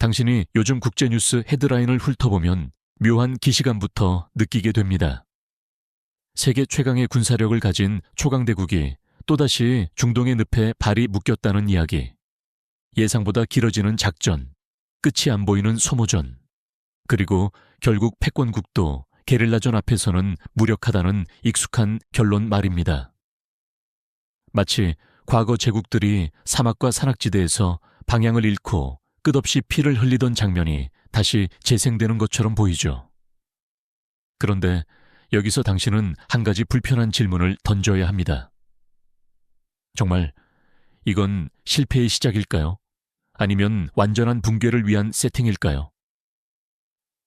당신이 요즘 국제뉴스 헤드라인을 훑어보면 묘한 기시감부터 느끼게 됩니다. 세계 최강의 군사력을 가진 초강대국이 또다시 중동의 늪에 발이 묶였다는 이야기, 예상보다 길어지는 작전, 끝이 안 보이는 소모전, 그리고 결국 패권국도 게릴라전 앞에서는 무력하다는 익숙한 결론 말입니다. 마치 과거 제국들이 사막과 산악지대에서 방향을 잃고 끝없이 피를 흘리던 장면이 다시 재생되는 것처럼 보이죠. 그런데 여기서 당신은 한 가지 불편한 질문을 던져야 합니다. 정말 이건 실패의 시작일까요? 아니면 완전한 붕괴를 위한 세팅일까요?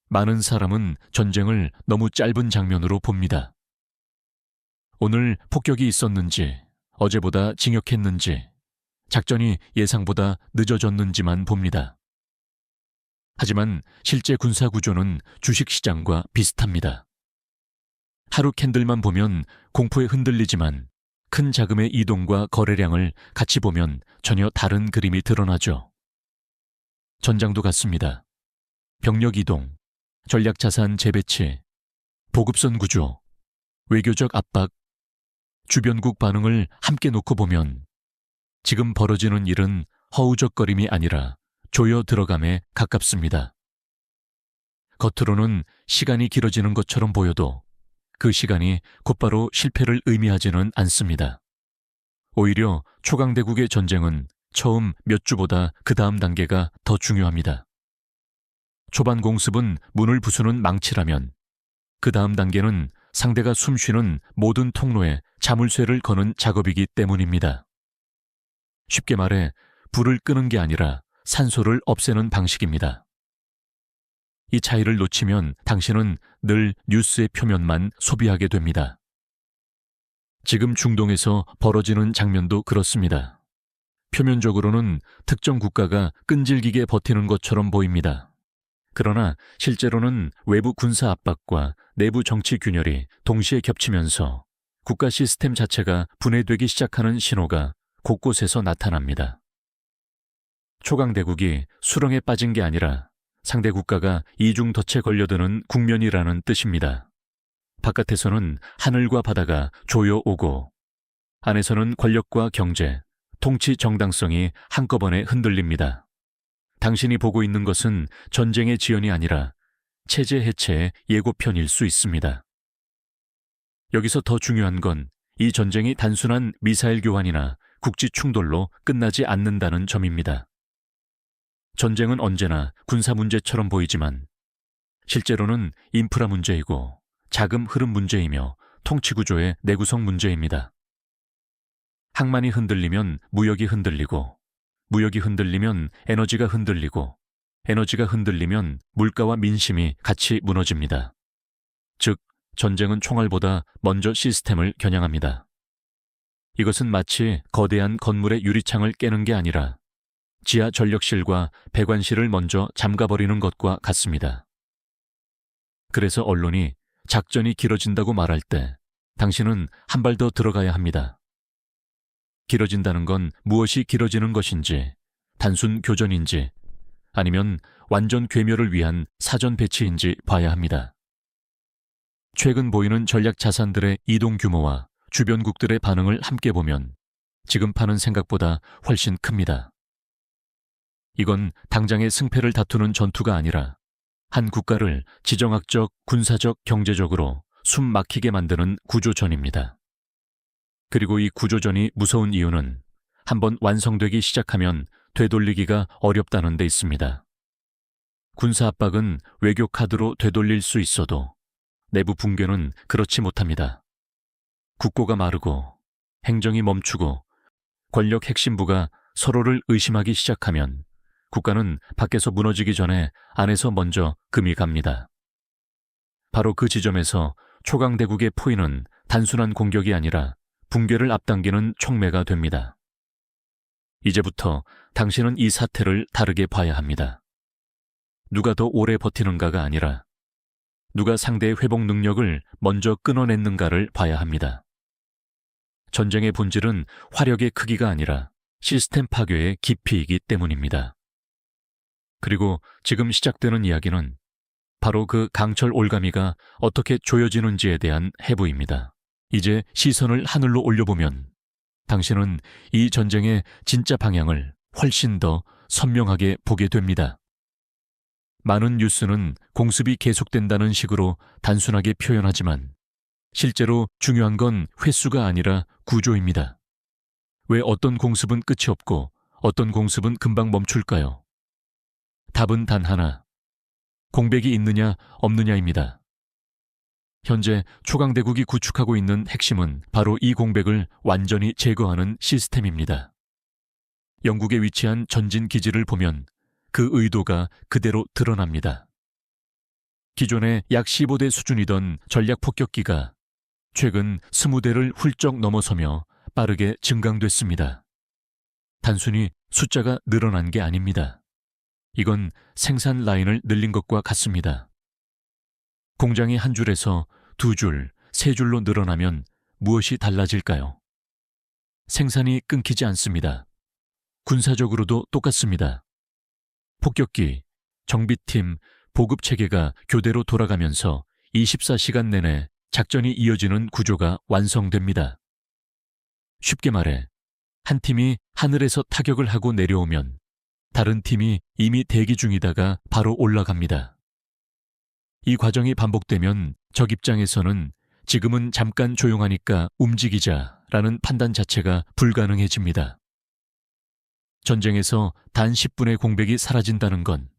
많은 사람은 전쟁을 너무 짧은 장면으로 봅니다. 오늘 폭격이 있었는지, 어제보다 진격했는지, 작전이 예상보다 늦어졌는지만 봅니다. 하지만 실제 군사 구조는 주식시장과 비슷합니다. 하루 캔들만 보면 공포에 흔들리지만 큰 자금의 이동과 거래량을 같이 보면 전혀 다른 그림이 드러나죠. 전장도 같습니다. 병력 이동, 전략자산 재배치, 보급선 구조, 외교적 압박, 주변국 반응을 함께 놓고 보면 지금 벌어지는 일은 허우적거림이 아니라 조여 들어감에 가깝습니다. 겉으로는 시간이 길어지는 것처럼 보여도 그 시간이 곧바로 실패를 의미하지는 않습니다. 오히려 초강대국의 전쟁은 처음 몇 주보다 그 다음 단계가 더 중요합니다. 초반 공습은 문을 부수는 망치라면 그 다음 단계는 상대가 숨쉬는 모든 통로에 자물쇠를 거는 작업이기 때문입니다. 쉽게 말해 불을 끄는 게 아니라 산소를 없애는 방식입니다. 이 차이를 놓치면 당신은 늘 뉴스의 표면만 소비하게 됩니다. 지금 중동에서 벌어지는 장면도 그렇습니다. 표면적으로는 특정 국가가 끈질기게 버티는 것처럼 보입니다. 그러나 실제로는 외부 군사 압박과 내부 정치 균열이 동시에 겹치면서 국가 시스템 자체가 분해되기 시작하는 신호가 곳곳에서 나타납니다. 초강대국이 수렁에 빠진 게 아니라 상대 국가가 이중덫에 걸려드는 국면이라는 뜻입니다. 바깥에서는 하늘과 바다가 조여오고 안에서는 권력과 경제, 통치 정당성이 한꺼번에 흔들립니다. 당신이 보고 있는 것은 전쟁의 지연이 아니라 체제 해체의 예고편일 수 있습니다. 여기서 더 중요한 건 이 전쟁이 단순한 미사일 교환이나 국지 충돌로 끝나지 않는다는 점입니다. 전쟁은 언제나 군사 문제처럼 보이지만 실제로는 인프라 문제이고 자금 흐름 문제이며 통치 구조의 내구성 문제입니다. 항만이 흔들리면 무역이 흔들리고 무역이 흔들리면 에너지가 흔들리고 에너지가 흔들리면 물가와 민심이 같이 무너집니다. 즉, 전쟁은 총알보다 먼저 시스템을 겨냥합니다. 이것은 마치 거대한 건물의 유리창을 깨는 게 아니라 지하 전력실과 배관실을 먼저 잠가버리는 것과 같습니다. 그래서 언론이 작전이 길어진다고 말할 때 당신은 한 발 더 들어가야 합니다. 길어진다는 건 무엇이 길어지는 것인지, 단순 교전인지, 아니면 완전 괴멸을 위한 사전 배치인지 봐야 합니다. 최근 보이는 전략 자산들의 이동 규모와 주변국들의 반응을 함께 보면 지금 파는 생각보다 훨씬 큽니다. 이건 당장의 승패를 다투는 전투가 아니라 한 국가를 지정학적, 군사적, 경제적으로 숨 막히게 만드는 구조전입니다. 그리고 이 구조전이 무서운 이유는 한번 완성되기 시작하면 되돌리기가 어렵다는 데 있습니다. 군사 압박은 외교 카드로 되돌릴 수 있어도 내부 붕괴는 그렇지 못합니다. 국고가 마르고 행정이 멈추고 권력 핵심부가 서로를 의심하기 시작하면 국가는 밖에서 무너지기 전에 안에서 먼저 금이 갑니다. 바로 그 지점에서 초강대국의 포위는 단순한 공격이 아니라 붕괴를 앞당기는 촉매가 됩니다. 이제부터 당신은 이 사태를 다르게 봐야 합니다. 누가 더 오래 버티는가가 아니라 누가 상대의 회복 능력을 먼저 끊어냈는가를 봐야 합니다. 전쟁의 본질은 화력의 크기가 아니라 시스템 파괴의 깊이이기 때문입니다. 그리고 지금 시작되는 이야기는 바로 그 강철 올가미가 어떻게 조여지는지에 대한 해부입니다. 이제 시선을 하늘로 올려보면 당신은 이 전쟁의 진짜 방향을 훨씬 더 선명하게 보게 됩니다. 많은 뉴스는 공습이 계속된다는 식으로 단순하게 표현하지만 실제로 중요한 건 횟수가 아니라 구조입니다. 왜 어떤 공습은 끝이 없고 어떤 공습은 금방 멈출까요? 답은 단 하나. 공백이 있느냐 없느냐입니다. 현재 초강대국이 구축하고 있는 핵심은 바로 이 공백을 완전히 제거하는 시스템입니다. 영국에 위치한 전진 기지를 보면 그 의도가 그대로 드러납니다. 기존에 약 15대 수준이던 전략 폭격기가 최근 20대를 훌쩍 넘어서며 빠르게 증강됐습니다. 단순히 숫자가 늘어난 게 아닙니다. 이건 생산 라인을 늘린 것과 같습니다. 공장이 한 줄에서 두 줄, 세 줄로 늘어나면 무엇이 달라질까요? 생산이 끊기지 않습니다. 군사적으로도 똑같습니다. 폭격기, 정비팀, 보급체계가 교대로 돌아가면서 24시간 내내 작전이 이어지는 구조가 완성됩니다. 쉽게 말해, 한 팀이 하늘에서 타격을 하고 내려오면 다른 팀이 이미 대기 중이다가 바로 올라갑니다. 이 과정이 반복되면 적 입장에서는 지금은 잠깐 조용하니까 움직이자라는 판단 자체가 불가능해집니다. 전쟁에서 단 10분의 공백이 사라진다는 건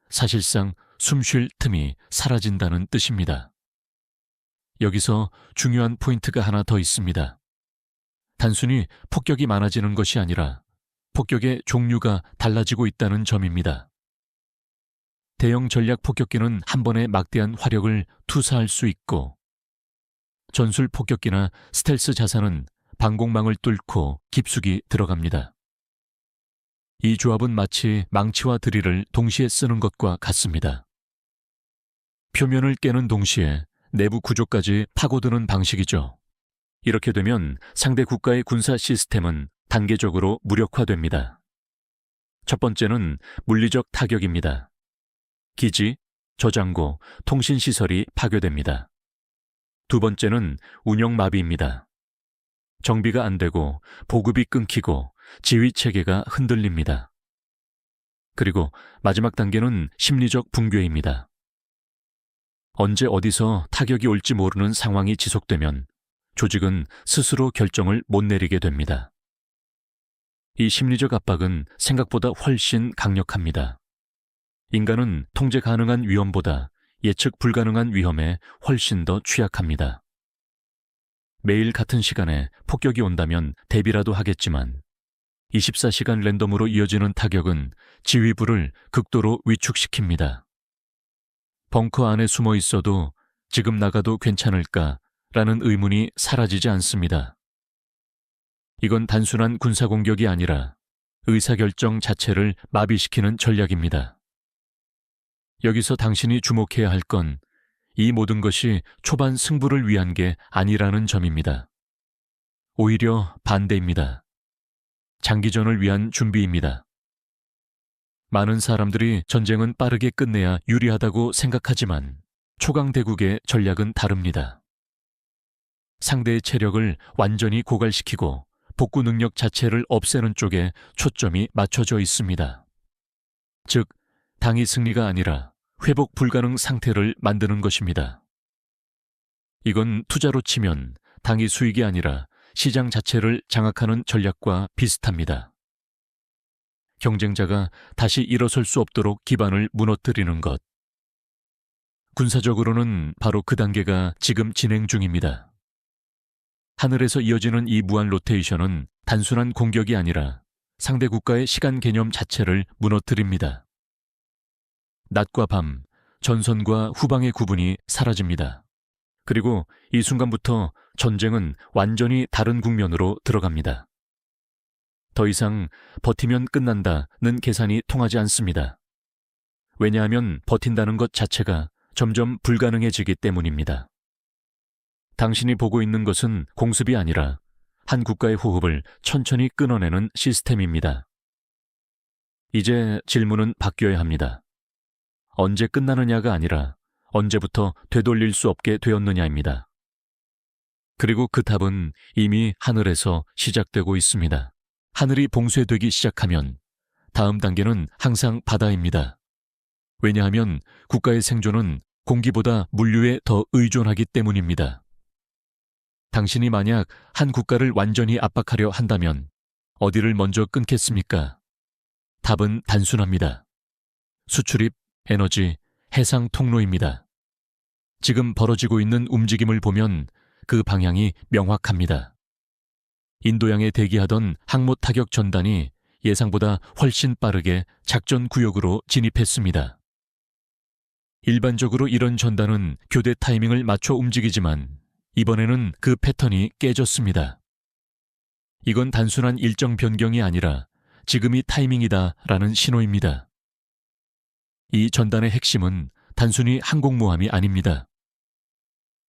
사실상 숨 쉴 틈이 사라진다는 뜻입니다. 여기서 중요한 포인트가 하나 더 있습니다. 단순히 폭격이 많아지는 것이 아니라 폭격의 종류가 달라지고 있다는 점입니다. 대형 전략 폭격기는 한 번에 막대한 화력을 투사할 수 있고 전술 폭격기나 스텔스 자산은 방공망을 뚫고 깊숙이 들어갑니다. 이 조합은 마치 망치와 드릴을 동시에 쓰는 것과 같습니다. 표면을 깨는 동시에 내부 구조까지 파고드는 방식이죠. 이렇게 되면 상대 국가의 군사 시스템은 단계적으로 무력화됩니다. 첫 번째는 물리적 타격입니다. 기지, 저장고, 통신시설이 파괴됩니다. 두 번째는 운영마비입니다. 정비가 안 되고 보급이 끊기고 지휘체계가 흔들립니다. 그리고 마지막 단계는 심리적 붕괴입니다. 언제 어디서 타격이 올지 모르는 상황이 지속되면 조직은 스스로 결정을 못 내리게 됩니다. 이 심리적 압박은 생각보다 훨씬 강력합니다. 인간은 통제 가능한 위험보다 예측 불가능한 위험에 훨씬 더 취약합니다. 매일 같은 시간에 폭격이 온다면 대비라도 하겠지만 24시간 랜덤으로 이어지는 타격은 지휘부를 극도로 위축시킵니다. 벙커 안에 숨어 있어도 지금 나가도 괜찮을까라는 의문이 사라지지 않습니다. 이건 단순한 군사 공격이 아니라 의사결정 자체를 마비시키는 전략입니다. 여기서 당신이 주목해야 할 건 이 모든 것이 초반 승부를 위한 게 아니라는 점입니다. 오히려 반대입니다. 장기전을 위한 준비입니다. 많은 사람들이 전쟁은 빠르게 끝내야 유리하다고 생각하지만 초강대국의 전략은 다릅니다. 상대의 체력을 완전히 고갈시키고 복구 능력 자체를 없애는 쪽에 초점이 맞춰져 있습니다. 즉, 당이 승리가 아니라 회복 불가능 상태를 만드는 것입니다. 이건 투자로 치면 당이 수익이 아니라 시장 자체를 장악하는 전략과 비슷합니다. 경쟁자가 다시 일어설 수 없도록 기반을 무너뜨리는 것. 군사적으로는 바로 그 단계가 지금 진행 중입니다. 하늘에서 이어지는 이 무한 로테이션은 단순한 공격이 아니라 상대 국가의 시간 개념 자체를 무너뜨립니다. 낮과 밤, 전선과 후방의 구분이 사라집니다. 그리고 이 순간부터 전쟁은 완전히 다른 국면으로 들어갑니다. 더 이상 버티면 끝난다는 계산이 통하지 않습니다. 왜냐하면 버틴다는 것 자체가 점점 불가능해지기 때문입니다. 당신이 보고 있는 것은 공습이 아니라 한 국가의 호흡을 천천히 끊어내는 시스템입니다. 이제 질문은 바뀌어야 합니다. 언제 끝나느냐가 아니라 언제부터 되돌릴 수 없게 되었느냐입니다. 그리고 그 답은 이미 하늘에서 시작되고 있습니다. 하늘이 봉쇄되기 시작하면 다음 단계는 항상 바다입니다. 왜냐하면 국가의 생존은 공기보다 물류에 더 의존하기 때문입니다. 당신이 만약 한 국가를 완전히 압박하려 한다면 어디를 먼저 끊겠습니까? 답은 단순합니다. 수출입, 에너지, 해상 통로입니다. 지금 벌어지고 있는 움직임을 보면 그 방향이 명확합니다. 인도양에 대기하던 항모 타격 전단이 예상보다 훨씬 빠르게 작전 구역으로 진입했습니다. 일반적으로 이런 전단은 교대 타이밍을 맞춰 움직이지만 이번에는 그 패턴이 깨졌습니다. 이건 단순한 일정 변경이 아니라 지금이 타이밍이다라는 신호입니다. 이 전단의 핵심은 단순히 항공모함이 아닙니다.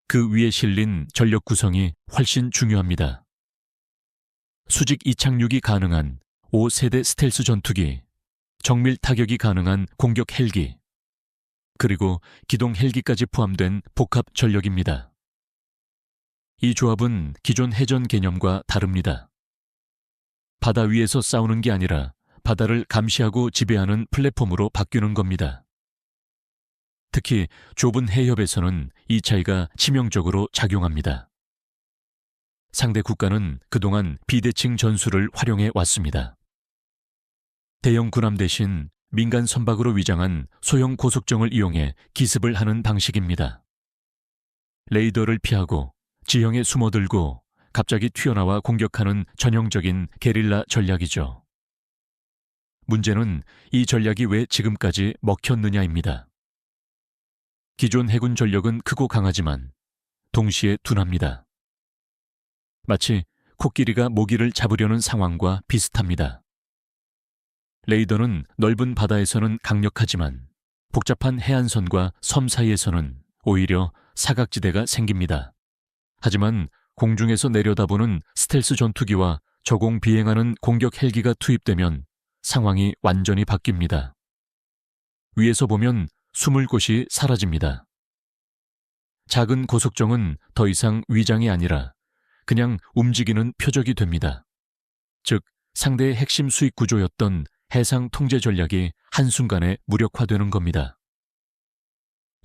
그 위에 실린 전력 구성이 훨씬 중요합니다. 수직 이착륙이 가능한 5세대 스텔스 전투기, 정밀 타격이 가능한 공격 헬기, 그리고 기동 헬기까지 포함된 복합 전력입니다. 이 조합은 기존 해전 개념과 다릅니다. 바다 위에서 싸우는 게 아니라 바다를 감시하고 지배하는 플랫폼으로 바뀌는 겁니다. 특히 좁은 해협에서는 이 차이가 치명적으로 작용합니다. 상대 국가는 그동안 비대칭 전술을 활용해 왔습니다. 대형 군함 대신 민간 선박으로 위장한 소형 고속정을 이용해 기습을 하는 방식입니다. 레이더를 피하고 지형에 숨어들고 갑자기 튀어나와 공격하는 전형적인 게릴라 전략이죠. 문제는 이 전략이 왜 지금까지 먹혔느냐입니다. 기존 해군 전력은 크고 강하지만 동시에 둔합니다. 마치 코끼리가 모기를 잡으려는 상황과 비슷합니다. 레이더는 넓은 바다에서는 강력하지만 복잡한 해안선과 섬 사이에서는 오히려 사각지대가 생깁니다. 하지만 공중에서 내려다보는 스텔스 전투기와 저공 비행하는 공격 헬기가 투입되면 상황이 완전히 바뀝니다. 위에서 보면 숨을 곳이 사라집니다. 작은 고속정은 더 이상 위장이 아니라 그냥 움직이는 표적이 됩니다. 즉, 상대의 핵심 수익 구조였던 해상 통제 전략이 한순간에 무력화되는 겁니다.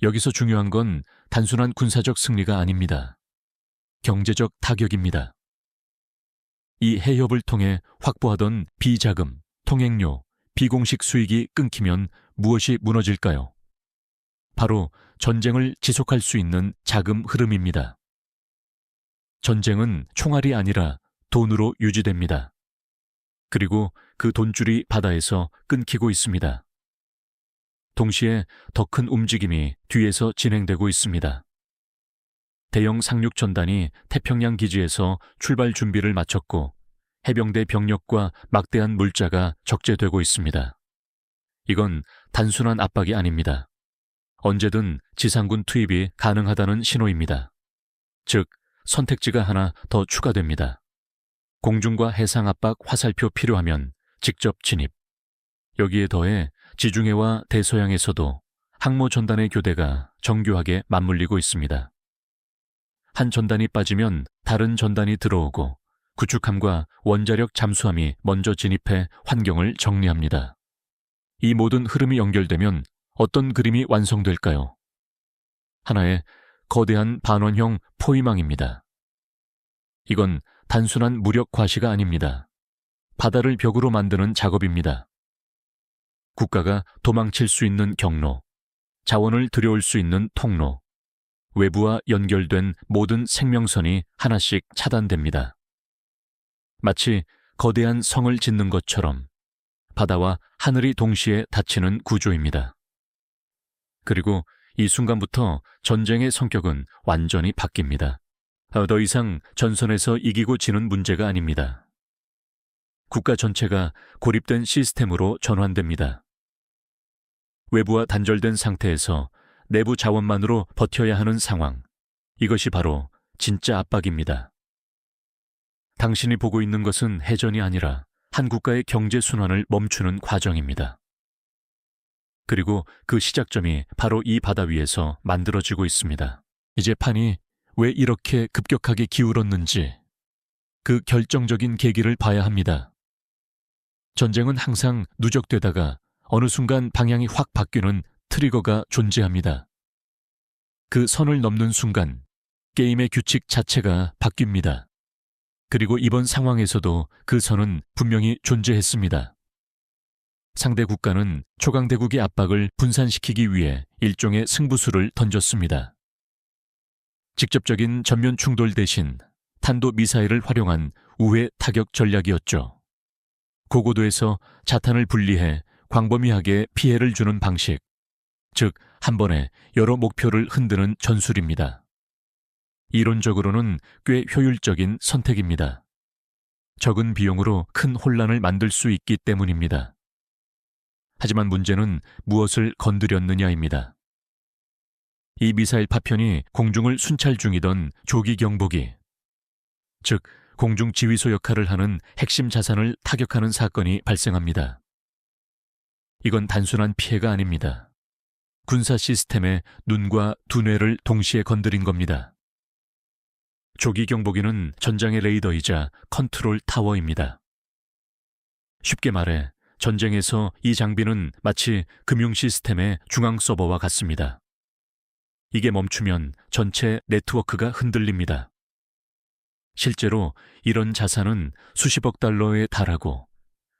여기서 중요한 건 단순한 군사적 승리가 아닙니다. 경제적 타격입니다. 이 해협을 통해 확보하던 비자금, 통행료, 비공식 수익이 끊기면 무엇이 무너질까요? 바로 전쟁을 지속할 수 있는 자금 흐름입니다. 전쟁은 총알이 아니라 돈으로 유지됩니다. 그리고 그 돈줄이 바다에서 끊기고 있습니다. 동시에 더 큰 움직임이 뒤에서 진행되고 있습니다. 대형 상륙 전단이 태평양 기지에서 출발 준비를 마쳤고 해병대 병력과 막대한 물자가 적재되고 있습니다. 이건 단순한 압박이 아닙니다. 언제든 지상군 투입이 가능하다는 신호입니다. 즉, 선택지가 하나 더 추가됩니다. 공중과 해상 압박 화살표 필요하면 직접 진입. 여기에 더해 지중해와 대서양에서도 항모 전단의 교대가 정교하게 맞물리고 있습니다. 한 전단이 빠지면 다른 전단이 들어오고 구축함과 원자력 잠수함이 먼저 진입해 환경을 정리합니다. 이 모든 흐름이 연결되면 어떤 그림이 완성될까요? 하나의 거대한 반원형 포위망입니다. 이건 단순한 무력 과시가 아닙니다. 바다를 벽으로 만드는 작업입니다. 국가가 도망칠 수 있는 경로, 자원을 들여올 수 있는 통로, 외부와 연결된 모든 생명선이 하나씩 차단됩니다. 마치 거대한 성을 짓는 것처럼 바다와 하늘이 동시에 닫히는 구조입니다. 그리고 이 순간부터 전쟁의 성격은 완전히 바뀝니다. 더 이상 전선에서 이기고 지는 문제가 아닙니다. 국가 전체가 고립된 시스템으로 전환됩니다. 외부와 단절된 상태에서 내부 자원만으로 버텨야 하는 상황. 이것이 바로 진짜 압박입니다. 당신이 보고 있는 것은 해전이 아니라 한 국가의 경제 순환을 멈추는 과정입니다. 그리고 그 시작점이 바로 이 바다 위에서 만들어지고 있습니다. 이제 판이 왜 이렇게 급격하게 기울었는지 그 결정적인 계기를 봐야 합니다. 전쟁은 항상 누적되다가 어느 순간 방향이 확 바뀌는 트리거가 존재합니다. 그 선을 넘는 순간 게임의 규칙 자체가 바뀝니다. 그리고 이번 상황에서도 그 선은 분명히 존재했습니다. 상대 국가는 초강대국의 압박을 분산시키기 위해 일종의 승부수를 던졌습니다. 직접적인 전면 충돌 대신 탄도미사일을 활용한 우회 타격 전략이었죠. 고고도에서 자탄을 분리해 광범위하게 피해를 주는 방식, 즉 한 번에 여러 목표를 흔드는 전술입니다. 이론적으로는 꽤 효율적인 선택입니다. 적은 비용으로 큰 혼란을 만들 수 있기 때문입니다. 하지만 문제는 무엇을 건드렸느냐입니다. 이 미사일 파편이 공중을 순찰 중이던 조기 경보기, 즉 공중 지휘소 역할을 하는 핵심 자산을 타격하는 사건이 발생합니다. 이건 단순한 피해가 아닙니다. 군사 시스템의 눈과 두뇌를 동시에 건드린 겁니다. 조기 경보기는 전장의 레이더이자 컨트롤 타워입니다. 쉽게 말해 전쟁에서 이 장비는 마치 금융 시스템의 중앙 서버와 같습니다. 이게 멈추면 전체 네트워크가 흔들립니다. 실제로 이런 자산은 수십억 달러에 달하고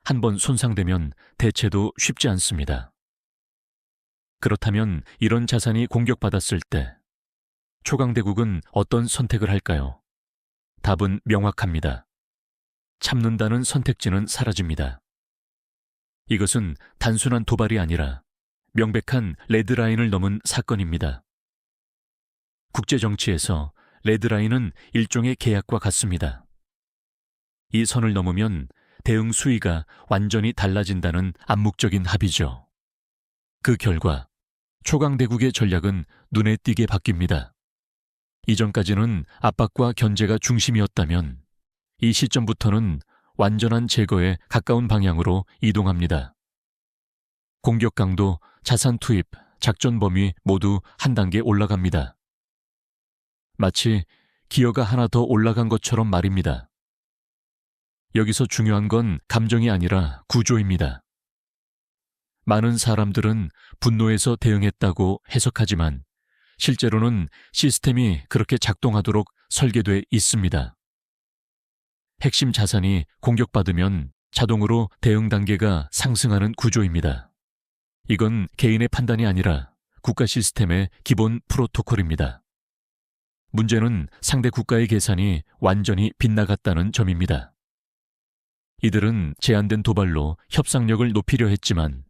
한 번 손상되면 대체도 쉽지 않습니다. 그렇다면 이런 자산이 공격받았을 때 초강대국은 어떤 선택을 할까요? 답은 명확합니다. 참는다는 선택지는 사라집니다. 이것은 단순한 도발이 아니라 명백한 레드라인을 넘은 사건입니다. 국제정치에서 레드라인은 일종의 계약과 같습니다. 이 선을 넘으면 대응 수위가 완전히 달라진다는 암묵적인 합의죠. 그 결과 초강대국의 전략은 눈에 띄게 바뀝니다. 이전까지는 압박과 견제가 중심이었다면 이 시점부터는 완전한 제거에 가까운 방향으로 이동합니다. 공격 강도, 자산 투입, 작전 범위 모두 한 단계 올라갑니다. 마치 기어가 하나 더 올라간 것처럼 말입니다. 여기서 중요한 건 감정이 아니라 구조입니다. 많은 사람들은 분노에서 대응했다고 해석하지만 실제로는 시스템이 그렇게 작동하도록 설계돼 있습니다. 핵심 자산이 공격받으면 자동으로 대응 단계가 상승하는 구조입니다. 이건 개인의 판단이 아니라 국가 시스템의 기본 프로토콜입니다. 문제는 상대 국가의 계산이 완전히 빗나갔다는 점입니다. 이들은 제한된 도발로 협상력을 높이려 했지만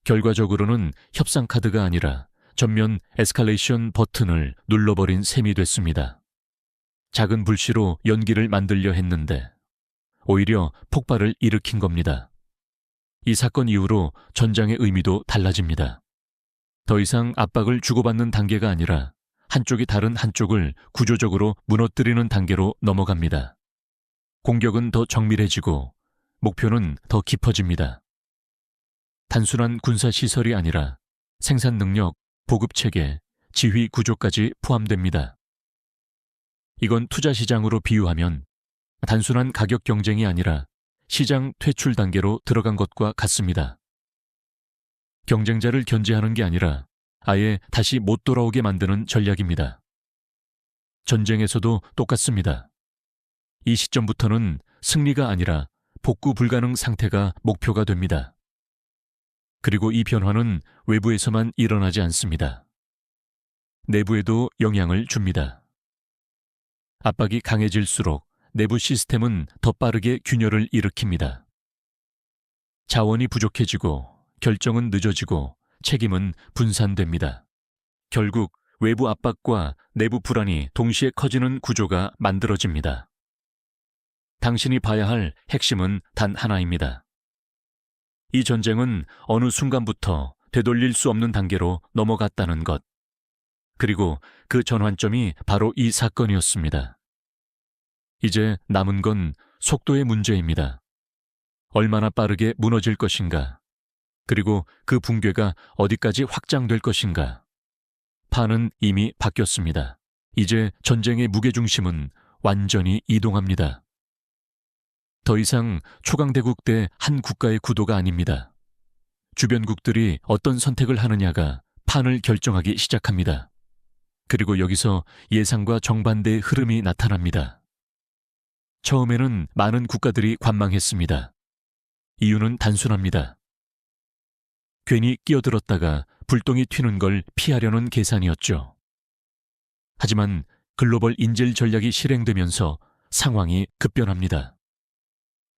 결과적으로는 협상 카드가 아니라 전면 에스컬레이션 버튼을 눌러버린 셈이 됐습니다. 작은 불씨로 연기를 만들려 했는데 오히려 폭발을 일으킨 겁니다. 이 사건 이후로 전장의 의미도 달라집니다. 더 이상 압박을 주고받는 단계가 아니라 한쪽이 다른 한쪽을 구조적으로 무너뜨리는 단계로 넘어갑니다. 공격은 더 정밀해지고 목표는 더 깊어집니다. 단순한 군사시설이 아니라 생산 능력, 보급체계, 지휘 구조까지 포함됩니다. 이건 투자 시장으로 비유하면 단순한 가격 경쟁이 아니라 시장 퇴출 단계로 들어간 것과 같습니다. 경쟁자를 견제하는 게 아니라 아예 다시 못 돌아오게 만드는 전략입니다. 전쟁에서도 똑같습니다. 이 시점부터는 승리가 아니라 복구 불가능 상태가 목표가 됩니다. 그리고 이 변화는 외부에서만 일어나지 않습니다. 내부에도 영향을 줍니다. 압박이 강해질수록 내부 시스템은 더 빠르게 균열을 일으킵니다. 자원이 부족해지고 결정은 늦어지고 책임은 분산됩니다. 결국 외부 압박과 내부 불안이 동시에 커지는 구조가 만들어집니다. 당신이 봐야 할 핵심은 단 하나입니다. 이 전쟁은 어느 순간부터 되돌릴 수 없는 단계로 넘어갔다는 것. 그리고 그 전환점이 바로 이 사건이었습니다. 이제 남은 건 속도의 문제입니다. 얼마나 빠르게 무너질 것인가? 그리고 그 붕괴가 어디까지 확장될 것인가? 판은 이미 바뀌었습니다. 이제 전쟁의 무게중심은 완전히 이동합니다. 더 이상 초강대국 대 한 국가의 구도가 아닙니다. 주변국들이 어떤 선택을 하느냐가 판을 결정하기 시작합니다. 그리고 여기서 예상과 정반대의 흐름이 나타납니다. 처음에는 많은 국가들이 관망했습니다. 이유는 단순합니다. 괜히 끼어들었다가 불똥이 튀는 걸 피하려는 계산이었죠. 하지만 글로벌 인질 전략이 실행되면서 상황이 급변합니다.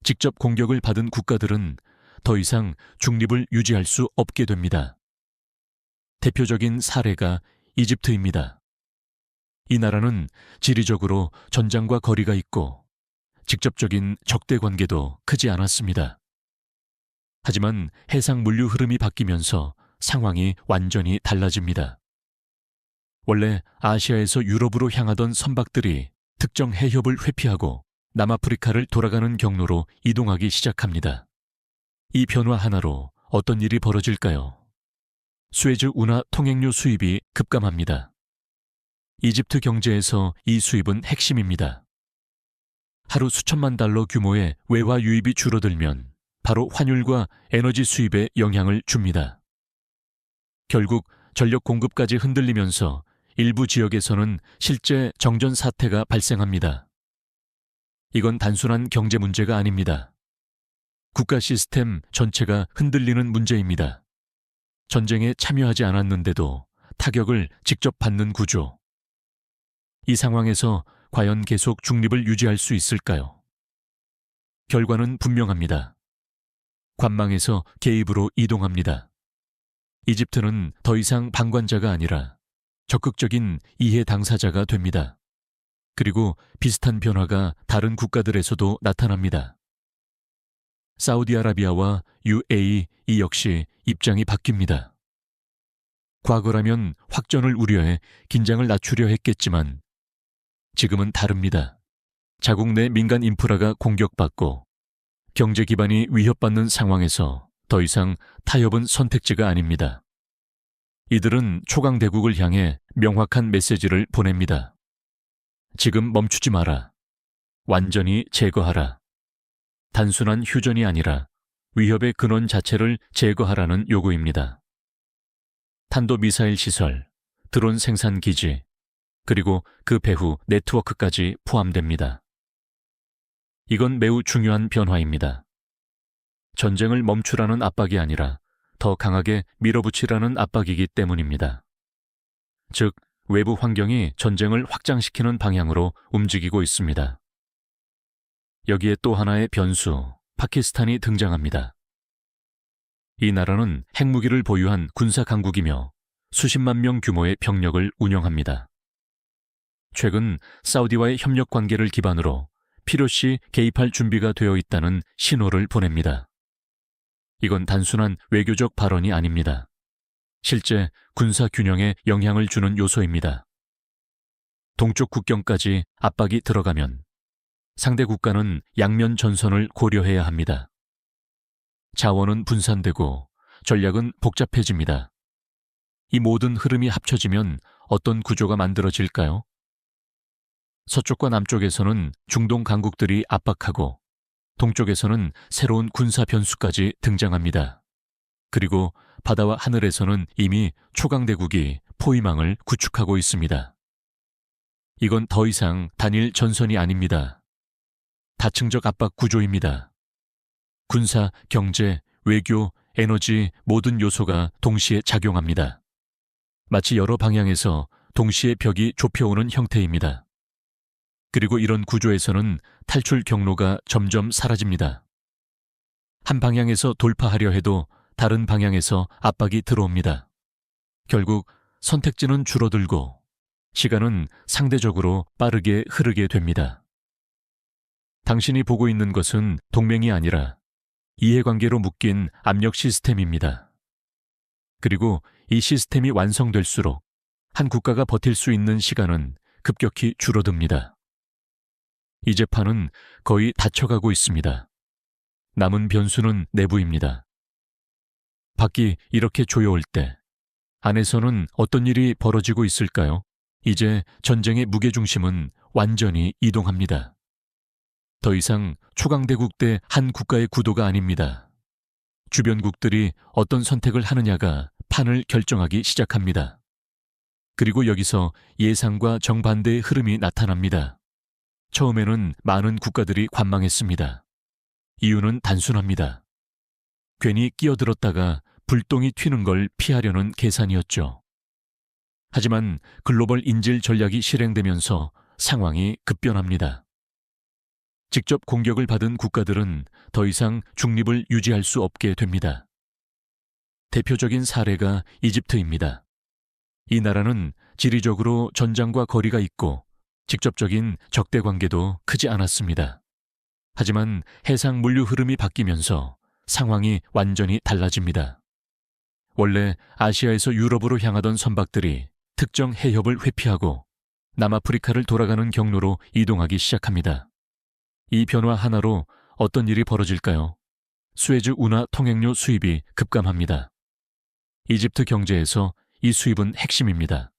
직접 공격을 받은 국가들은 더 이상 중립을 유지할 수 없게 됩니다. 대표적인 사례가 이집트입니다. 이 나라는 지리적으로 전장과 거리가 있고 직접적인 적대 관계도 크지 않았습니다. 하지만 해상 물류 흐름이 바뀌면서 상황이 완전히 달라집니다. 원래 아시아에서 유럽으로 향하던 선박들이 특정 해협을 회피하고 남아프리카를 돌아가는 경로로 이동하기 시작합니다. 이 변화 하나로 어떤 일이 벌어질까요? 수에즈 운하 통행료 수입이 급감합니다. 이집트 경제에서 이 수입은 핵심입니다. 하루 수천만 달러 규모의 외화 유입이 줄어들면 바로 환율과 에너지 수입에 영향을 줍니다. 결국 전력 공급까지 흔들리면서 일부 지역에서는 실제 정전 사태가 발생합니다. 이건 단순한 경제 문제가 아닙니다. 국가 시스템 전체가 흔들리는 문제입니다. 전쟁에 참여하지 않았는데도 타격을 직접 받는 구조. 이 상황에서 과연 계속 중립을 유지할 수 있을까요? 결과는 분명합니다. 관망에서 개입으로 이동합니다. 이집트는 더 이상 방관자가 아니라 적극적인 이해 당사자가 됩니다. 그리고 비슷한 변화가 다른 국가들에서도 나타납니다. 사우디아라비아와 UAE 이 역시 입장이 바뀝니다. 과거라면 확전을 우려해 긴장을 낮추려 했겠지만 지금은 다릅니다. 자국 내 민간 인프라가 공격받고 경제 기반이 위협받는 상황에서 더 이상 타협은 선택지가 아닙니다. 이들은 초강대국을 향해 명확한 메시지를 보냅니다. 지금 멈추지 마라. 완전히 제거하라. 단순한 휴전이 아니라 위협의 근원 자체를 제거하라는 요구입니다. 탄도미사일 시설, 드론 생산 기지, 그리고 그 배후 네트워크까지 포함됩니다. 이건 매우 중요한 변화입니다. 전쟁을 멈추라는 압박이 아니라 더 강하게 밀어붙이라는 압박이기 때문입니다. 즉, 외부 환경이 전쟁을 확장시키는 방향으로 움직이고 있습니다. 여기에 또 하나의 변수, 파키스탄이 등장합니다. 이 나라는 핵무기를 보유한 군사 강국이며 수십만 명 규모의 병력을 운영합니다. 최근 사우디와의 협력 관계를 기반으로 필요시 개입할 준비가 되어 있다는 신호를 보냅니다. 이건 단순한 외교적 발언이 아닙니다. 실제 군사 균형에 영향을 주는 요소입니다. 동쪽 국경까지 압박이 들어가면 상대 국가는 양면 전선을 고려해야 합니다. 자원은 분산되고 전략은 복잡해집니다. 이 모든 흐름이 합쳐지면 어떤 구조가 만들어질까요? 서쪽과 남쪽에서는 중동 강국들이 압박하고 동쪽에서는 새로운 군사 변수까지 등장합니다. 그리고 바다와 하늘에서는 이미 초강대국이 포위망을 구축하고 있습니다. 이건 더 이상 단일 전선이 아닙니다. 다층적 압박 구조입니다. 군사, 경제, 외교, 에너지 모든 요소가 동시에 작용합니다. 마치 여러 방향에서 동시에 벽이 좁혀오는 형태입니다. 그리고 이런 구조에서는 탈출 경로가 점점 사라집니다. 한 방향에서 돌파하려 해도 다른 방향에서 압박이 들어옵니다. 결국 선택지는 줄어들고 시간은 상대적으로 빠르게 흐르게 됩니다. 당신이 보고 있는 것은 동맹이 아니라 이해관계로 묶인 압력 시스템입니다. 그리고 이 시스템이 완성될수록 한 국가가 버틸 수 있는 시간은 급격히 줄어듭니다. 이 재판은 거의 닫혀가고 있습니다. 남은 변수는 내부입니다. 밖이 이렇게 조여올 때 안에서는 어떤 일이 벌어지고 있을까요? 이제 전쟁의 무게중심은 완전히 이동합니다. 더 이상 초강대국 대 한 국가의 구도가 아닙니다. 주변국들이 어떤 선택을 하느냐가 판을 결정하기 시작합니다. 그리고 여기서 예상과 정반대의 흐름이 나타납니다. 처음에는 많은 국가들이 관망했습니다. 이유는 단순합니다. 괜히 끼어들었다가 불똥이 튀는 걸 피하려는 계산이었죠. 하지만 글로벌 인질 전략이 실행되면서 상황이 급변합니다. 직접 공격을 받은 국가들은 더 이상 중립을 유지할 수 없게 됩니다. 대표적인 사례가 이집트입니다. 이 나라는 지리적으로 전장과 거리가 있고 직접적인 적대 관계도 크지 않았습니다. 하지만 해상 물류 흐름이 바뀌면서 상황이 완전히 달라집니다. 원래 아시아에서 유럽으로 향하던 선박들이 특정 해협을 회피하고 남아프리카를 돌아가는 경로로 이동하기 시작합니다. 이 변화 하나로 어떤 일이 벌어질까요? 수에즈 운하 통행료 수입이 급감합니다. 이집트 경제에서 이 수입은 핵심입니다.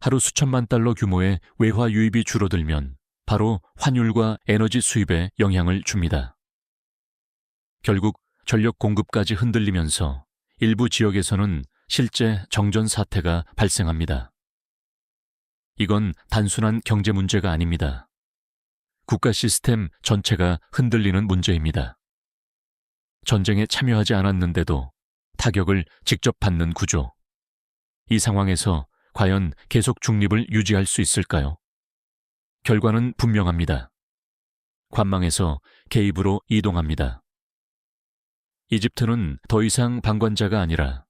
하루 수천만 달러 규모의 외화 유입이 줄어들면 바로 환율과 에너지 수입에 영향을 줍니다. 결국 전력 공급까지 흔들리면서 일부 지역에서는 실제 정전 사태가 발생합니다. 이건 단순한 경제 문제가 아닙니다. 국가 시스템 전체가 흔들리는 문제입니다. 전쟁에 참여하지 않았는데도 타격을 직접 받는 구조. 이 상황에서 과연 계속 중립을 유지할 수 있을까요? 결과는 분명합니다. 관망에서 개입으로 이동합니다. 이집트는 더 이상 방관자가 아니라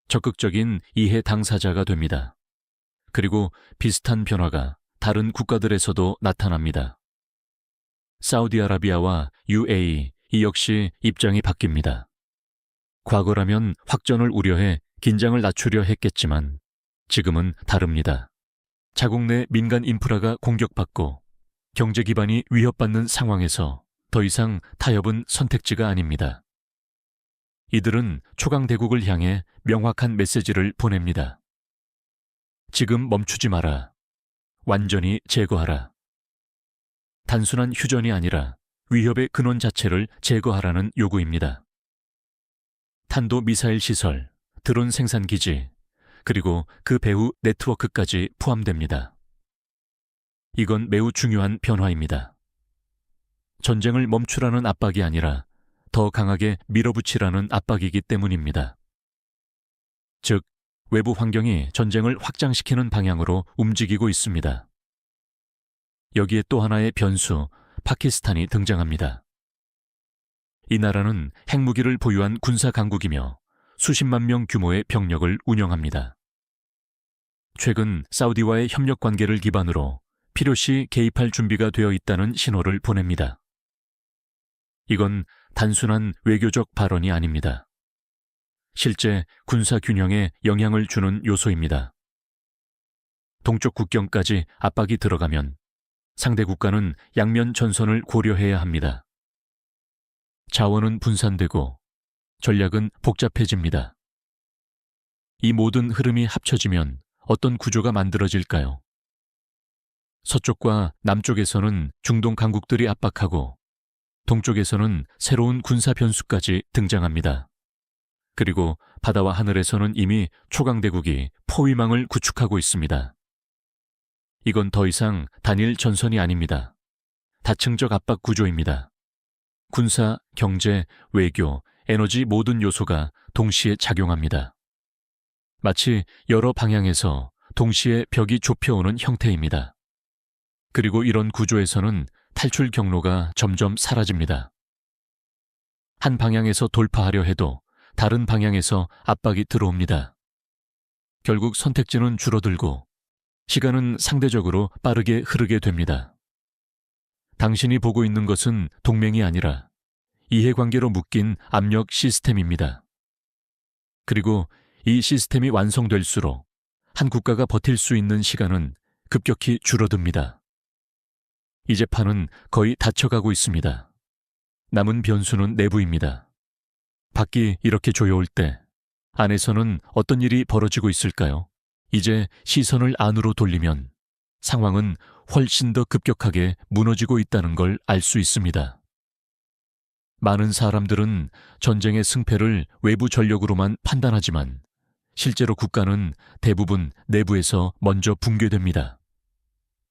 적극적인 이해 당사자가 됩니다. 그리고 비슷한 변화가 다른 국가들에서도 나타납니다. 사우디아라비아와 UAE, 이 역시 입장이 바뀝니다. 과거라면 확전을 우려해 긴장을 낮추려 했겠지만 지금은 다릅니다. 자국 내 민간 인프라가 공격받고 경제 기반이 위협받는 상황에서 더 이상 타협은 선택지가 아닙니다. 이들은 초강대국을 향해 명확한 메시지를 보냅니다. 지금 멈추지 마라. 완전히 제거하라. 단순한 휴전이 아니라 위협의 근원 자체를 제거하라는 요구입니다. 탄도 미사일 시설, 드론 생산 기지, 그리고 그 배후 네트워크까지 포함됩니다. 이건 매우 중요한 변화입니다. 전쟁을 멈추라는 압박이 아니라 더 강하게 밀어붙이라는 압박이기 때문입니다. 즉, 외부 환경이 전쟁을 확장시키는 방향으로 움직이고 있습니다. 여기에 또 하나의 변수, 파키스탄이 등장합니다. 이 나라는 핵무기를 보유한 군사 강국이며 수십만 명 규모의 병력을 운영합니다. 최근 사우디와의 협력 관계를 기반으로 필요시 개입할 준비가 되어 있다는 신호를 보냅니다. 이건 단순한 외교적 발언이 아닙니다. 실제 군사 균형에 영향을 주는 요소입니다. 동쪽 국경까지 압박이 들어가면 상대 국가는 양면 전선을 고려해야 합니다. 자원은 분산되고 전략은 복잡해집니다. 이 모든 흐름이 합쳐지면 어떤 구조가 만들어질까요? 서쪽과 남쪽에서는 중동 강국들이 압박하고 동쪽에서는 새로운 군사 변수까지 등장합니다. 그리고 바다와 하늘에서는 이미 초강대국이 포위망을 구축하고 있습니다. 이건 더 이상 단일 전선이 아닙니다. 다층적 압박 구조입니다. 군사, 경제, 외교, 에너지 모든 요소가 동시에 작용합니다. 마치 여러 방향에서 동시에 벽이 좁혀오는 형태입니다. 그리고 이런 구조에서는 탈출 경로가 점점 사라집니다. 한 방향에서 돌파하려 해도 다른 방향에서 압박이 들어옵니다. 결국 선택지는 줄어들고 시간은 상대적으로 빠르게 흐르게 됩니다. 당신이 보고 있는 것은 동맹이 아니라 이해관계로 묶인 압력 시스템입니다. 그리고 이 시스템이 완성될수록 한 국가가 버틸 수 있는 시간은 급격히 줄어듭니다. 이제 판은 거의 닫혀가고 있습니다. 남은 변수는 내부입니다. 밖이 이렇게 조여올 때 안에서는 어떤 일이 벌어지고 있을까요? 이제 시선을 안으로 돌리면 상황은 훨씬 더 급격하게 무너지고 있다는 걸 알 수 있습니다. 많은 사람들은 전쟁의 승패를 외부 전력으로만 판단하지만 실제로 국가는 대부분 내부에서 먼저 붕괴됩니다.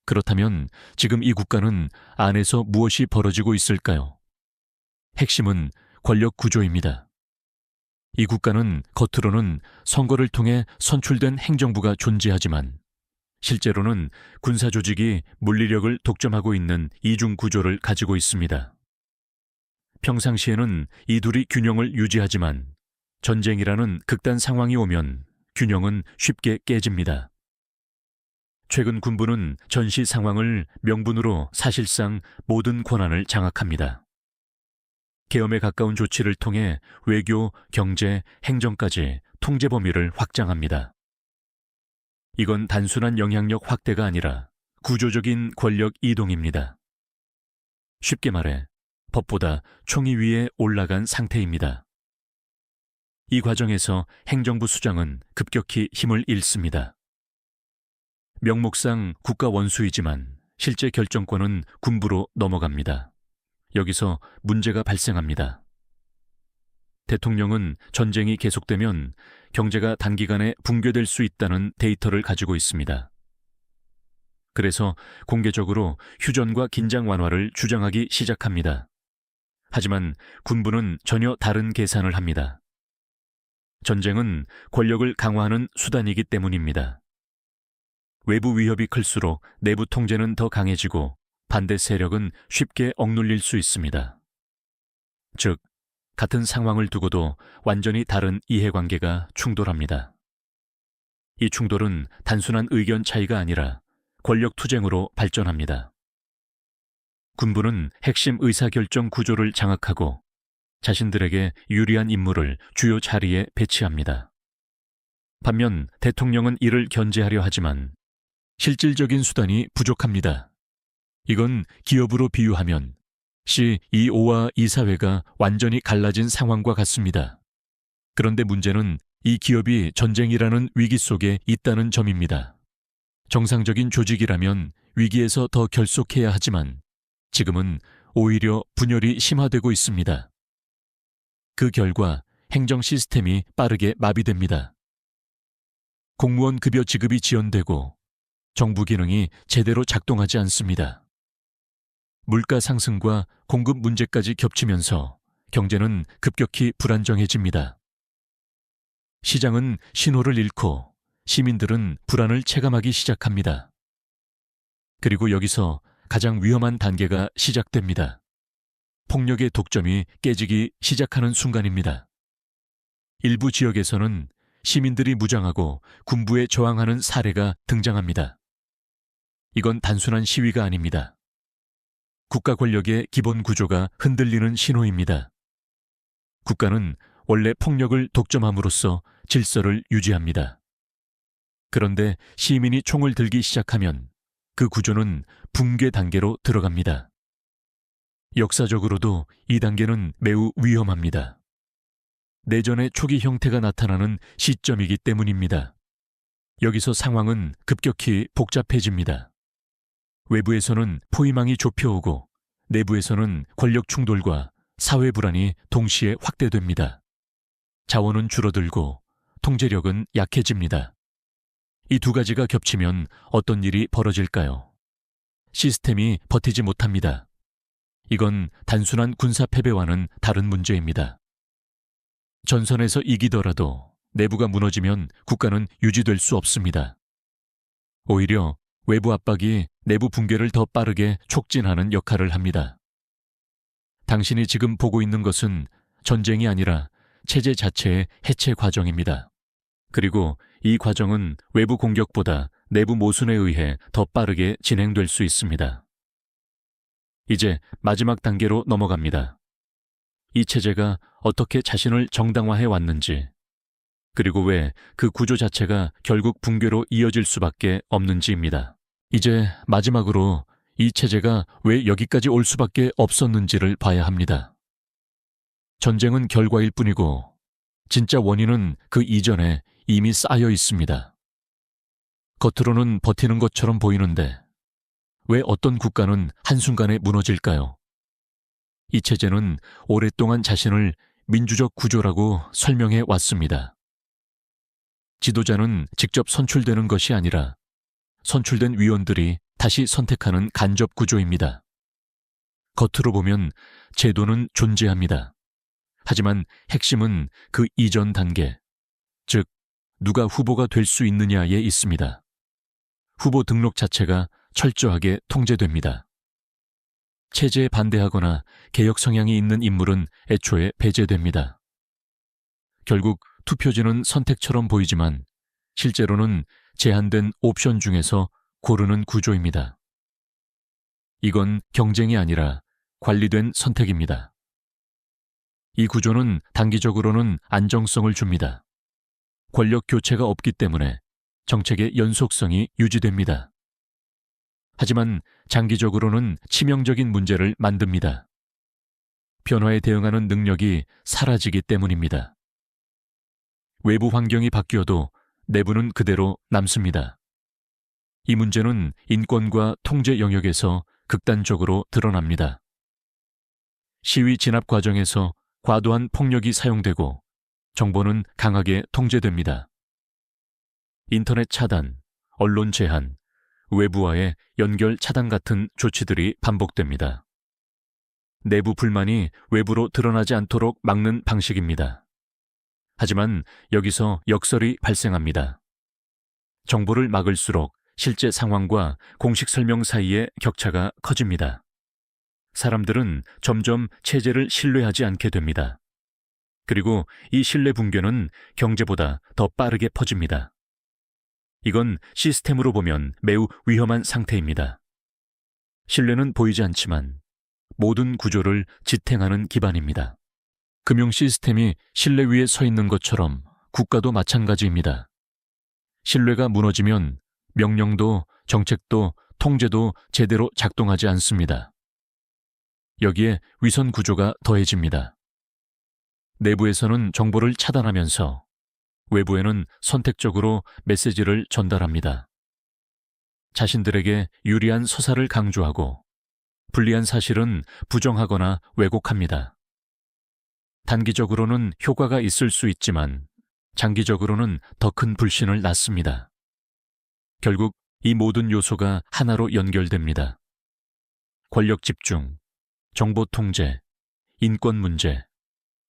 그렇다면 지금 이 국가는 안에서 무엇이 벌어지고 있을까요? 핵심은 권력 구조입니다. 이 국가는 겉으로는 선거를 통해 선출된 행정부가 존재하지만 실제로는 군사 조직이 물리력을 독점하고 있는 이중 구조를 가지고 있습니다. 평상시에는 이 둘이 균형을 유지하지만 전쟁이라는 극단 상황이 오면 균형은 쉽게 깨집니다. 최근 군부는 전시 상황을 명분으로 사실상 모든 권한을 장악합니다. 계엄에 가까운 조치를 통해 외교, 경제, 행정까지 통제 범위를 확장합니다. 이건 단순한 영향력 확대가 아니라 구조적인 권력 이동입니다. 쉽게 말해 법보다 총위 위에 올라간 상태입니다. 이 과정에서 행정부 수장은 급격히 힘을 잃습니다. 명목상 국가 원수이지만 실제 결정권은 군부로 넘어갑니다. 여기서 문제가 발생합니다. 대통령은 전쟁이 계속되면 경제가 단기간에 붕괴될 수 있다는 데이터를 가지고 있습니다. 그래서 공개적으로 휴전과 긴장 완화를 주장하기 시작합니다. 하지만 군부는 전혀 다른 계산을 합니다. 전쟁은 권력을 강화하는 수단이기 때문입니다. 외부 위협이 클수록 내부 통제는 더 강해지고 반대 세력은 쉽게 억눌릴 수 있습니다. 즉, 같은 상황을 두고도 완전히 다른 이해관계가 충돌합니다. 이 충돌은 단순한 의견 차이가 아니라 권력 투쟁으로 발전합니다. 군부는 핵심 의사결정 구조를 장악하고 자신들에게 유리한 인물을 주요 자리에 배치합니다. 반면 대통령은 이를 견제하려 하지만 실질적인 수단이 부족합니다. 이건 기업으로 비유하면 CEO와 이사회가 완전히 갈라진 상황과 같습니다. 그런데 문제는 이 기업이 전쟁이라는 위기 속에 있다는 점입니다. 정상적인 조직이라면 위기에서 더 결속해야 하지만 지금은 오히려 분열이 심화되고 있습니다. 그 결과 행정 시스템이 빠르게 마비됩니다. 공무원 급여 지급이 지연되고 정부 기능이 제대로 작동하지 않습니다. 물가 상승과 공급 문제까지 겹치면서 경제는 급격히 불안정해집니다. 시장은 신호를 잃고 시민들은 불안을 체감하기 시작합니다. 그리고 여기서 가장 위험한 단계가 시작됩니다. 폭력의 독점이 깨지기 시작하는 순간입니다. 일부 지역에서는 시민들이 무장하고 군부에 저항하는 사례가 등장합니다. 이건 단순한 시위가 아닙니다. 국가 권력의 기본 구조가 흔들리는 신호입니다. 국가는 원래 폭력을 독점함으로써 질서를 유지합니다. 그런데 시민이 총을 들기 시작하면 그 구조는 붕괴 단계로 들어갑니다. 역사적으로도 이 단계는 매우 위험합니다. 내전의 초기 형태가 나타나는 시점이기 때문입니다. 여기서 상황은 급격히 복잡해집니다. 외부에서는 포위망이 좁혀오고 내부에서는 권력 충돌과 사회 불안이 동시에 확대됩니다. 자원은 줄어들고 통제력은 약해집니다. 이 두 가지가 겹치면 어떤 일이 벌어질까요? 시스템이 버티지 못합니다. 이건 단순한 군사 패배와는 다른 문제입니다. 전선에서 이기더라도 내부가 무너지면 국가는 유지될 수 없습니다. 오히려 외부 압박이 내부 붕괴를 더 빠르게 촉진하는 역할을 합니다. 당신이 지금 보고 있는 것은 전쟁이 아니라 체제 자체의 해체 과정입니다. 그리고 이 과정은 외부 공격보다 내부 모순에 의해 더 빠르게 진행될 수 있습니다. 이제 마지막 단계로 넘어갑니다. 이 체제가 어떻게 자신을 정당화해 왔는지, 그리고 왜 그 구조 자체가 결국 붕괴로 이어질 수밖에 없는지입니다. 이제 마지막으로 이 체제가 왜 여기까지 올 수밖에 없었는지를 봐야 합니다. 전쟁은 결과일 뿐이고 진짜 원인은 그 이전에 이미 쌓여 있습니다. 겉으로는 버티는 것처럼 보이는데 왜 어떤 국가는 한순간에 무너질까요? 이 체제는 오랫동안 자신을 민주적 구조라고 설명해 왔습니다. 지도자는 직접 선출되는 것이 아니라 선출된 위원들이 다시 선택하는 간접 구조입니다. 겉으로 보면 제도는 존재합니다. 하지만 핵심은 그 이전 단계, 즉 누가 후보가 될 수 있느냐에 있습니다. 후보 등록 자체가 철저하게 통제됩니다. 체제에 반대하거나 개혁 성향이 있는 인물은 애초에 배제됩니다. 결국 투표지는 선택처럼 보이지만 실제로는 제한된 옵션 중에서 고르는 구조입니다. 이건 경쟁이 아니라 관리된 선택입니다. 이 구조는 단기적으로는 안정성을 줍니다. 권력 교체가 없기 때문에 정책의 연속성이 유지됩니다. 하지만 장기적으로는 치명적인 문제를 만듭니다. 변화에 대응하는 능력이 사라지기 때문입니다. 외부 환경이 바뀌어도 내부는 그대로 남습니다. 이 문제는 인권과 통제 영역에서 극단적으로 드러납니다. 시위 진압 과정에서 과도한 폭력이 사용되고 정보는 강하게 통제됩니다. 인터넷 차단, 언론 제한, 외부와의 연결 차단 같은 조치들이 반복됩니다. 내부 불만이 외부로 드러나지 않도록 막는 방식입니다. 하지만 여기서 역설이 발생합니다. 정보를 막을수록 실제 상황과 공식 설명 사이의 격차가 커집니다. 사람들은 점점 체제를 신뢰하지 않게 됩니다. 그리고 이 신뢰 붕괴는 경제보다 더 빠르게 퍼집니다. 이건 시스템으로 보면 매우 위험한 상태입니다. 신뢰는 보이지 않지만 모든 구조를 지탱하는 기반입니다. 금융 시스템이 신뢰 위에 서 있는 것처럼 국가도 마찬가지입니다. 신뢰가 무너지면 명령도 정책도 통제도 제대로 작동하지 않습니다. 여기에 위선 구조가 더해집니다. 내부에서는 정보를 차단하면서 외부에는 선택적으로 메시지를 전달합니다. 자신들에게 유리한 서사를 강조하고 불리한 사실은 부정하거나 왜곡합니다. 단기적으로는 효과가 있을 수 있지만 장기적으로는 더 큰 불신을 낳습니다. 결국 이 모든 요소가 하나로 연결됩니다. 권력 집중, 정보 통제, 인권 문제,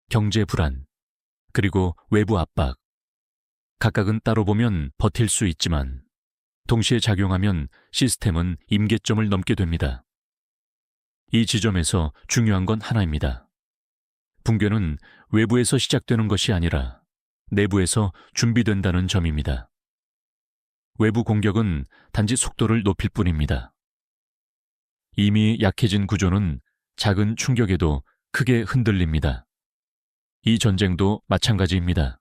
경제 불안, 그리고 외부 압박. 각각은 따로 보면 버틸 수 있지만 동시에 작용하면 시스템은 임계점을 넘게 됩니다. 이 지점에서 중요한 건 하나입니다. 붕괴는 외부에서 시작되는 것이 아니라 내부에서 준비된다는 점입니다. 외부 공격은 단지 속도를 높일 뿐입니다. 이미 약해진 구조는 작은 충격에도 크게 흔들립니다. 이 전쟁도 마찬가지입니다.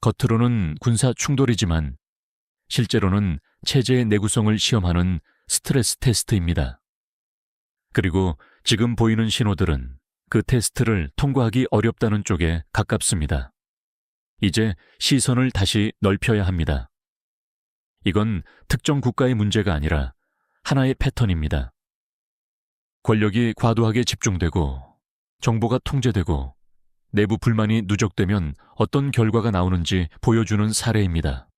겉으로는 군사 충돌이지만 실제로는 체제의 내구성을 시험하는 스트레스 테스트입니다. 그리고 지금 보이는 신호들은 그 테스트를 통과하기 어렵다는 쪽에 가깝습니다. 이제 시선을 다시 넓혀야 합니다. 이건 특정 국가의 문제가 아니라 하나의 패턴입니다. 권력이 과도하게 집중되고 정보가 통제되고 내부 불만이 누적되면 어떤 결과가 나오는지 보여주는 사례입니다.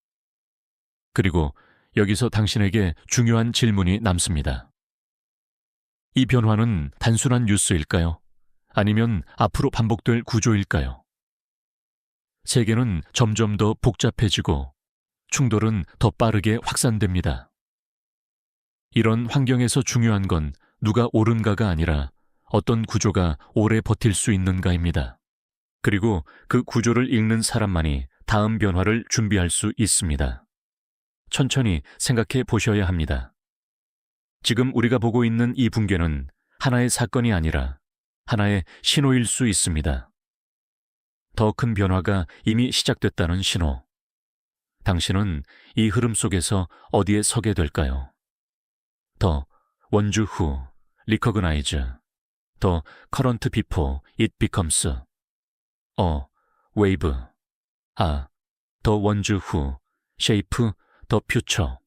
그리고 여기서 당신에게 중요한 질문이 남습니다. 이 변화는 단순한 뉴스일까요? 아니면 앞으로 반복될 구조일까요? 세계는 점점 더 복잡해지고 충돌은 더 빠르게 확산됩니다. 이런 환경에서 중요한 건 누가 옳은가가 아니라 어떤 구조가 오래 버틸 수 있는가입니다. 그리고 그 구조를 읽는 사람만이 다음 변화를 준비할 수 있습니다. 천천히 생각해 보셔야 합니다. 지금 우리가 보고 있는 이 붕괴는 하나의 사건이 아니라 하나의 신호일 수 있습니다. 더 큰 변화가 이미 시작됐다는 신호. 당신은 이 흐름 속에서 어디에 서게 될까요? 더, 원주 후, 리커그나이즈, 더 current before it becomes. wave. the ones who shape the future.